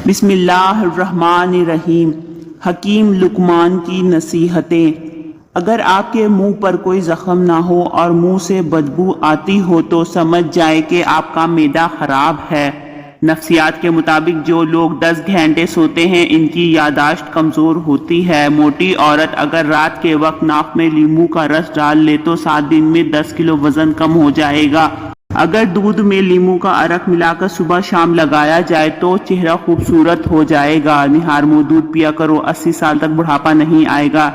بسم اللہ الرحمن الرحیم۔ حکیم لقمان کی نصیحتیں۔ اگر آپ کے منہ پر کوئی زخم نہ ہو اور منہ سے بدبو آتی ہو تو سمجھ جائے کہ آپ کا معدہ خراب ہے۔ نفسیات کے مطابق جو لوگ 10 گھنٹے سوتے ہیں ان کی یادداشت کمزور ہوتی ہے۔ موٹی عورت اگر رات کے وقت ناک میں لیموں کا رس ڈال لے تو 7 دن میں 10 کلو وزن کم ہو جائے گا۔ اگر دودھ میں لیموں کا عرق ملا کر صبح شام لگایا جائے تو چہرہ خوبصورت ہو جائے گا۔ نہار منہ دودھ پیا کرو، 80 سال تک بڑھاپا نہیں آئے گا۔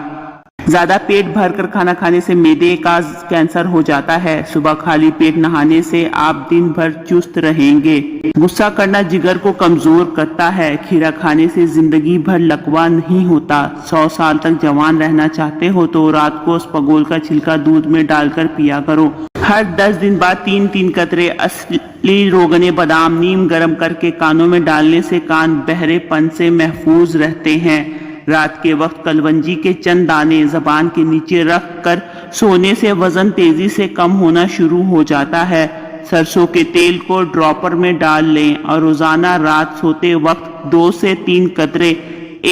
زیادہ پیٹ بھر کر کھانا کھانے سے معدے کا کینسر ہو جاتا ہے۔ صبح خالی پیٹ نہانے سے آپ دن بھر چست رہیں گے۔ غصہ کرنا جگر کو کمزور کرتا ہے۔ کھیرا کھانے سے زندگی بھر لکوہ نہیں ہوتا۔ 100 سال تک جوان رہنا چاہتے ہو تو رات کو اسپغول کا چھلکا دودھ میں ڈال کر پیا کرو۔ ہر 10 دن بعد 3 قطرے اصلی روغن بادام نیم گرم کر کے کانوں میں ڈالنے سے کان بہرے پن سے محفوظ رہتے ہیں۔ رات کے وقت کلونجی کے چند دانے زبان کے نیچے رکھ کر سونے سے وزن تیزی سے کم ہونا شروع ہو جاتا ہے۔ سرسوں کے تیل کو ڈراپر میں ڈال لیں اور روزانہ رات سوتے وقت 2 سے 3 قطرے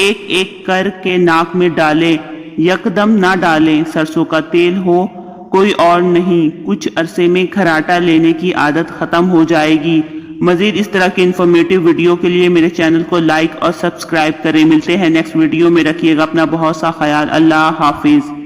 ایک ایک کر کے ناک میں ڈالیں۔ یکدم نہ ڈالیں۔ سرسوں کا تیل ہو کوئی اور نہیں۔ کچھ عرصے میں کھراٹا لینے کی عادت ختم ہو جائے گی۔ مزید اس طرح کے انفارمیٹیو ویڈیو کے لیے میرے چینل کو لائک اور سبسکرائب کریں۔ ملتے ہیں نیکسٹ ویڈیو میں۔ رکھیے گا اپنا بہت سا خیال۔ اللہ حافظ۔